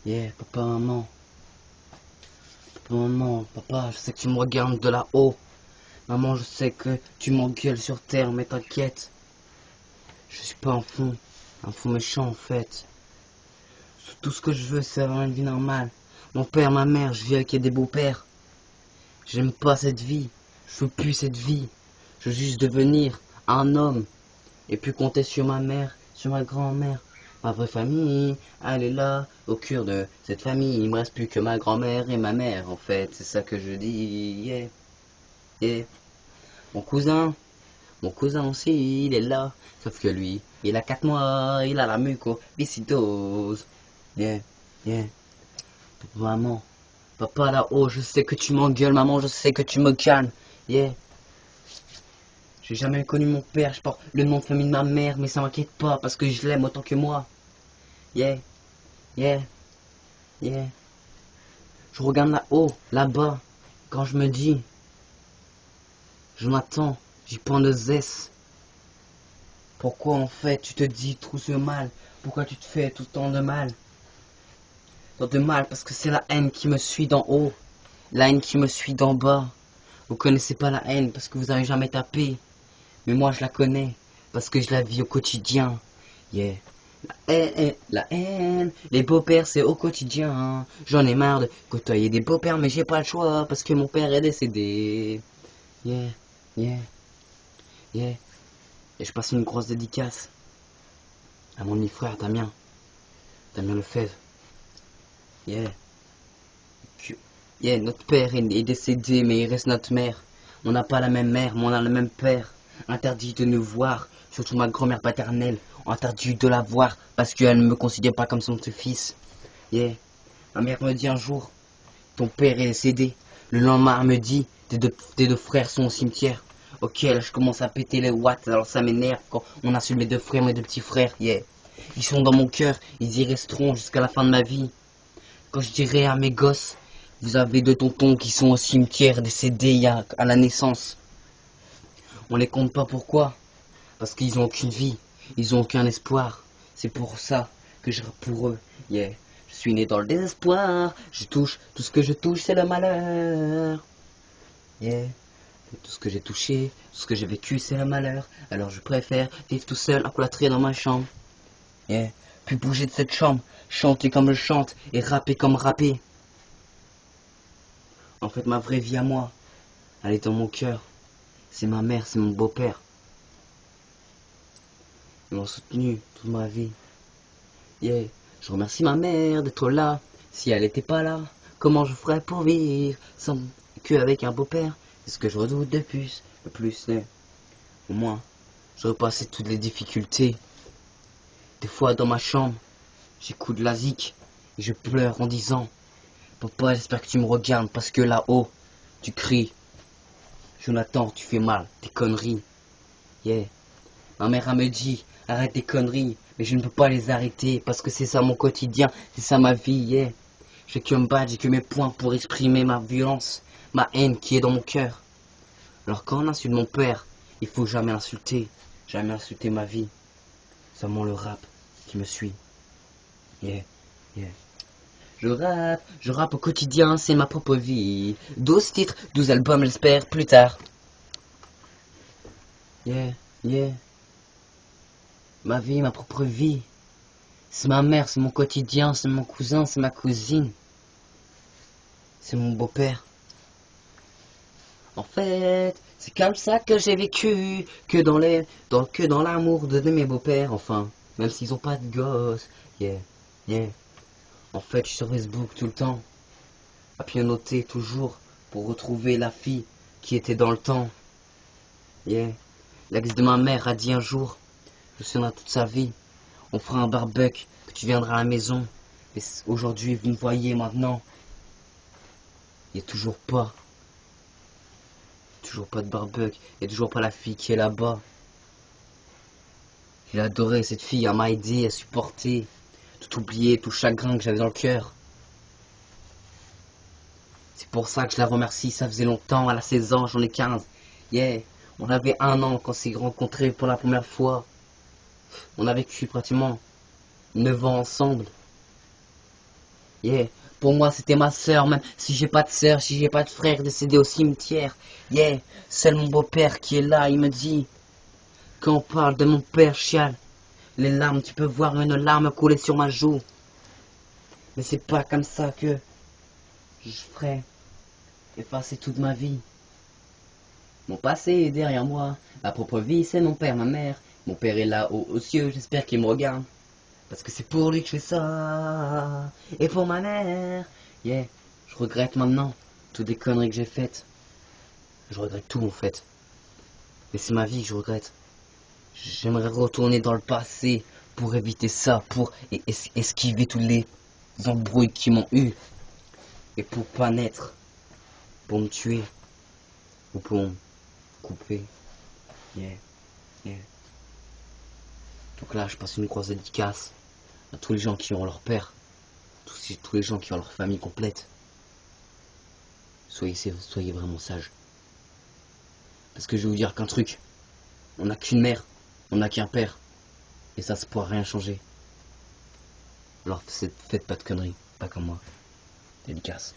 Yeah, papa, maman. Papa, maman, papa, je sais que tu me regardes de là-haut. Maman, je sais que tu m'engueules sur terre, mais t'inquiète. Je suis pas un fou méchant en fait. Tout ce que je veux, c'est avoir une vie normale. Mon père, ma mère, je vis avec des beaux-pères. J'aime pas cette vie. Je veux plus cette vie. Je veux juste devenir un homme. Et puis compter sur ma mère, sur ma grand-mère. Ma vraie famille, elle est là, au cœur de cette famille. Il me reste plus que ma grand-mère et ma mère, en fait. C'est ça que je dis, yeah, yeah. Mon cousin, mon cousin aussi, il est là. Sauf que lui, il a 4 mois, il a la mucoviscidose. Yeah, yeah. Maman, papa là-haut, je sais que tu m'engueules, maman, je sais que tu me calmes. Yeah. J'ai jamais connu mon père, je porte le nom de famille de ma mère, mais ça m'inquiète pas parce que je l'aime autant que moi. Yeah, yeah, yeah. Je regarde là-haut, là-bas, quand je me dis, je m'attends, j'y prends de zeste. Pourquoi en fait tu te dis tout ce mal? Pourquoi tu te fais tout le temps de mal? Tant de mal parce que c'est la haine qui me suit d'en haut, la haine qui me suit d'en bas. Vous connaissez pas la haine parce que vous avez jamais tapé, mais moi je la connais parce que je la vis au quotidien. Yeah. La haine, les beaux-pères c'est au quotidien. J'en ai marre de côtoyer des beaux-pères, mais j'ai pas le choix parce que mon père est décédé. Yeah, yeah, yeah. Et je passe une grosse dédicace à mon demi-frère Damien, Damien Lefebvre. Yeah. Yeah, notre père est décédé, mais il reste notre mère. On n'a pas la même mère, mais on a le même père. Interdit de nous voir, surtout ma grand-mère paternelle. Interdit de la voir parce qu'elle ne me considère pas comme son fils. Yeah. Ma mère me dit un jour, ton père est décédé. Le lendemain, elle me dit, tes deux frères sont au cimetière. Ok, là je commence à péter les watts, alors ça m'énerve quand on insulte mes deux frères, mes deux petits frères. Yeah. Ils sont dans mon cœur, ils y resteront jusqu'à la fin de ma vie. Quand je dirai à mes gosses, vous avez deux tontons qui sont au cimetière décédés à la naissance. On les compte pas pourquoi? Parce qu'ils ont aucune vie, ils ont aucun espoir. C'est pour ça que je rappe pour eux. Yeah. Je suis né dans le désespoir, je touche, tout ce que je touche c'est le malheur. Yeah. Tout ce que j'ai touché, tout ce que j'ai vécu c'est le malheur. Alors je préfère vivre tout seul, encloîtré dans ma chambre. Yeah. Puis bouger de cette chambre, chanter comme je chante et rapper comme rapper. En fait, ma vraie vie à moi, elle est dans mon cœur. C'est ma mère, c'est mon beau-père. Ils m'ont soutenu toute ma vie. Yeah. Je remercie ma mère d'être là. Si elle n'était pas là, comment je ferais pour vivre sans qu'avec un beau-père? C'est ce que je redoute de plus. Le plus, au moins, je repassais toutes les difficultés. Des fois, dans ma chambre, j'écoute de la zik et je pleure en disant, papa, j'espère que tu me regardes parce que là-haut, tu cries. Jonathan, tu fais mal, tes conneries. Yeah. Ma mère elle me dit, arrête tes conneries, mais je ne peux pas les arrêter parce que c'est ça mon quotidien, c'est ça ma vie, yeah. J'ai que me battre, j'ai que mes points pour exprimer ma violence, ma haine qui est dans mon cœur. Alors quand on insulte mon père, il faut jamais insulter ma vie. Seulement le rap qui me suit. Yeah, yeah. Je rappe au quotidien, c'est ma propre vie. 12 titres, 12 albums, j'espère, plus tard. Yeah, yeah. Ma vie, ma propre vie. C'est ma mère, c'est mon quotidien, c'est mon cousin, c'est ma cousine. C'est mon beau-père. En fait, c'est comme ça que j'ai vécu, que dans l'amour de mes beaux-pères, enfin, même s'ils ont pas de gosses. Yeah, yeah. En fait, je suis sur Facebook tout le temps, à pianoter toujours pour retrouver la fille qui était dans le temps. Yeah. L'ex de ma mère a dit un jour, je souviendrai toute sa vie, on fera un barbecue, que tu viendras à la maison. Mais aujourd'hui, vous me voyez maintenant, il n'y a toujours pas de barbecue, il n'y a toujours pas la fille qui est là-bas. J'ai adoré cette fille, elle m'a aidé à supporter, tout oublier, tout le chagrin que j'avais dans le cœur. C'est pour ça que je la remercie, ça faisait longtemps, elle a 16 ans, j'en ai 15. Yeah, on avait 1 an quand on s'est rencontrés pour la première fois. On a vécu pratiquement 9 ans ensemble. Yeah. Pour moi, c'était ma sœur, même si j'ai pas de sœur, si j'ai pas de frère décédé au cimetière. Yeah. Seul mon beau-père qui est là, il me dit, quand on parle de mon père, chial, les larmes, tu peux voir une larme couler sur ma joue. Mais c'est pas comme ça que je ferais effacer toute ma vie. Mon passé est derrière moi, ma propre vie, c'est mon père, ma mère. Mon père est là aux cieux, j'espère qu'il me regarde. Parce que c'est pour lui que je fais ça. Et pour ma mère. Yeah, je regrette maintenant toutes les conneries que j'ai faites. Je regrette tout en fait. Mais c'est ma vie que je regrette. J'aimerais retourner dans le passé pour éviter ça, pour esquiver tous les embrouilles qui m'ont eu. Et pour pas naître, pour me tuer, ou pour me couper. Yeah, yeah. Donc là, je passe une grosse dédicace à tous les gens qui ont leur père, tous les gens qui ont leur famille complète. Soyez vraiment sages. Parce que je vais vous dire qu'un truc, on n'a qu'une mère, on n'a qu'un père, et ça se pourra rien changer. Alors faites pas de conneries, pas comme moi. Dédicace.